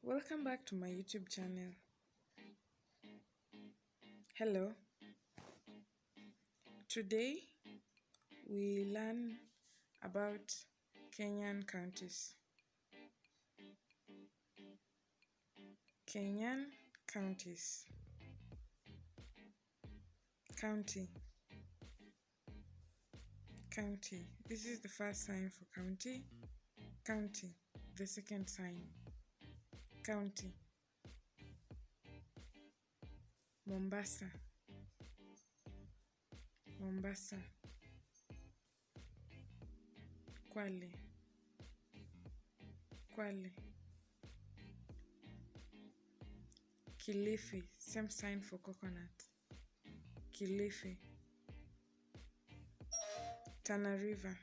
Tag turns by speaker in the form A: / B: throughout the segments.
A: Welcome back to my YouTube channel. Hello. Today we learn about Kenyan counties. Kenyan counties. County. County. This is the first sign for county. County. The second sign. County. Mombasa. Mombasa. Kwale. Kwale. Kilifi. Same sign for coconut. Kilifi. Tana River.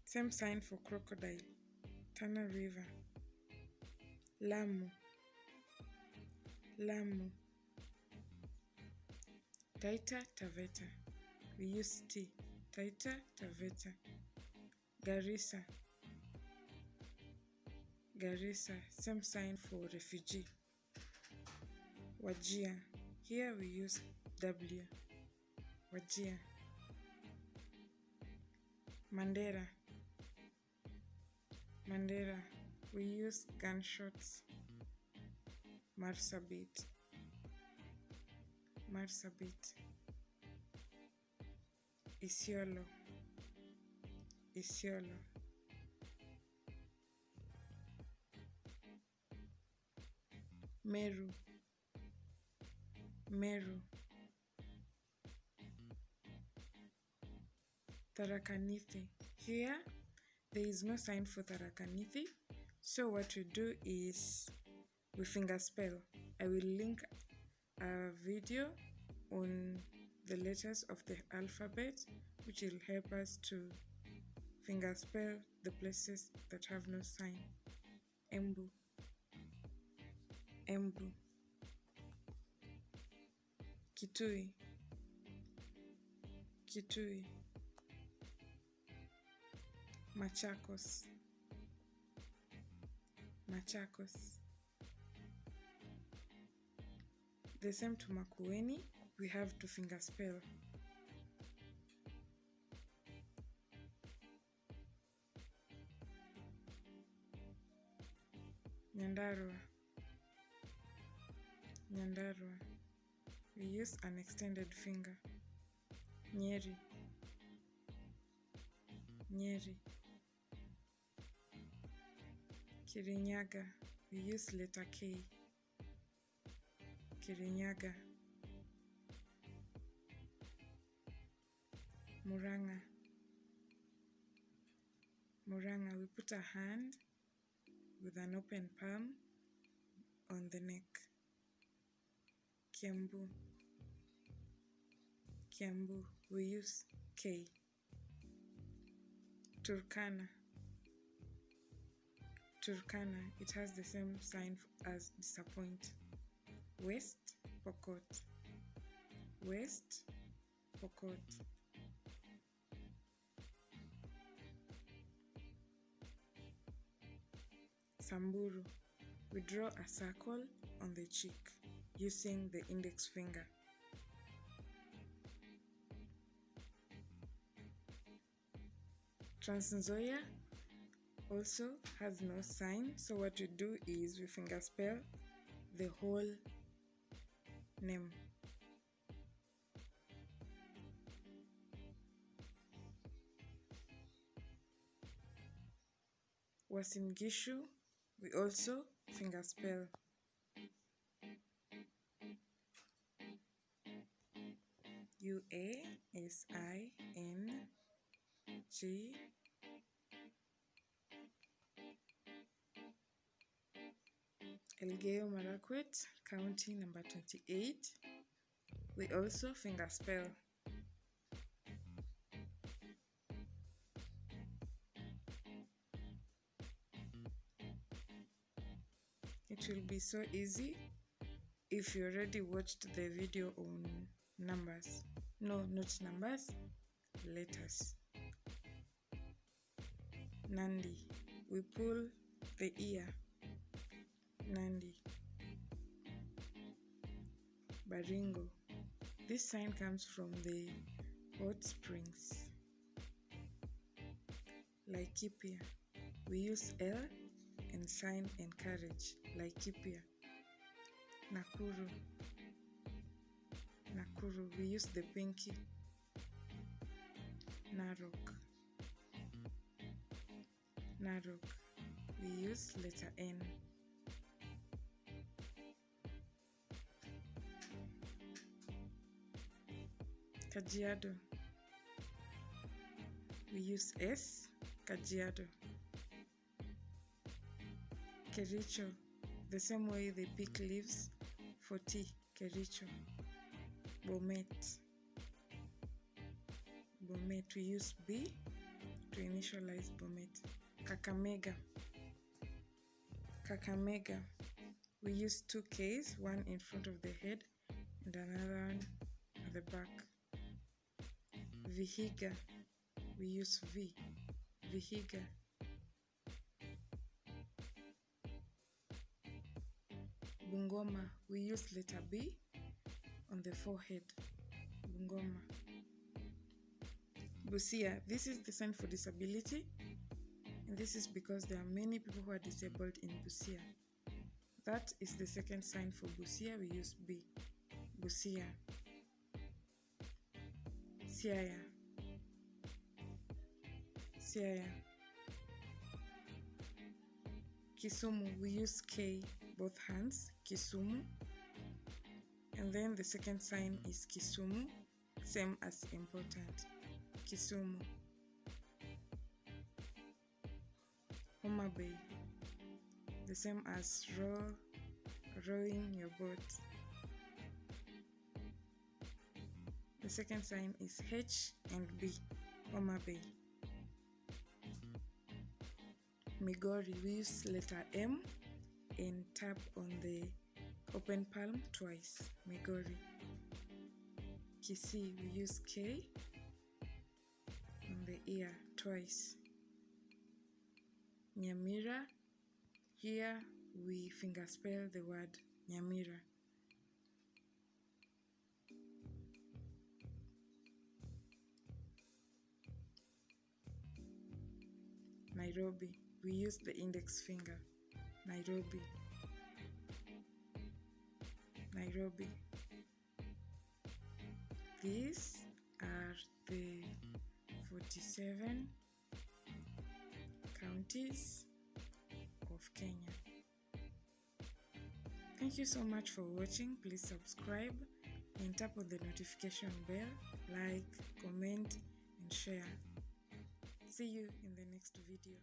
A: Same sign for crocodile. Tana River. Lamu. Lamu. Taita Taveta. We use T. Taita Taveta. Garissa. Garissa. Same sign for refugee. Wajir. Here we use W. Wajir. Mandera. Mandera. We use gunshots. Marsabit. Marsabit. Isiolo. Isiolo. Meru. Meru. Tharaka Nithi. Here there is no sign for Tharaka Nithi, so what we do is we finger spell. I will link a video on the letters of the alphabet which will help us to finger spell the places that have no sign. Embu. Embu. Kitui. Kitui. Machakos. Machakos. The same to Makueni, we have to finger spell. Nyandarua. Nyandarua. We use an extended finger. Nyeri. Nyeri. Kirinyaga. We use letter K. Kirinyaga. Muranga. Muranga. We put a hand with an open palm on the neck. Kiambu. Kiambu. We use K. Turkana. Turkana. It has the same sign as disappoint. West Pokot. West Pokot. Samburu. We draw a circle on the cheek using the index finger. Trans-Nzoia also has no sign, so what we do is we finger spell the whole name. Uasin Gishu, we also finger spell. Uasin. Elgeyo Marakwet, county number 28. We also finger spell. It will be so easy if you already watched the video on numbers. No, not numbers, letters. Nandi. We pull the ear. Nandi. Baringo. This sign comes from the hot springs. Laikipia. We use L and sign encourage. Laikipia. Nakuru. Nakuru. We use the pinky. Narok. Narok. We use letter N. Kajiado. We use S. Kajiado. Kericho. The same way they pick leaves for tea. Kericho. Bomet. Bomet. We use B to initialize Bomet. Kakamega. Kakamega. We use two K's, one in front of the head and another one at the back. Vihiga. We use V. Vihiga. Bungoma. We use letter B on the forehead. Bungoma. Busia. This is the sign for disability, and this is because there are many people who are disabled in Busia. That is the second sign for Busia. We use B. Busia. Siaya. Siaya. Kisumu. We use K, both hands. Kisumu. And then the second sign is Kisumu, same as important. Kisumu. Homa Bay. The same as rowing your boat. The second sign is H and B. Homa Bay. Migori. We use letter M and tap on the open palm twice. Migori. Kisii. We use K on the ear twice. Nyamira. Here we fingerspell the word Nyamira. Nairobi. We use the index finger. Nairobi. Nairobi. These are the 47 counties of Kenya. Thank you so much for watching. Please subscribe and tap on the notification bell, like, comment, and share. See you in the next video.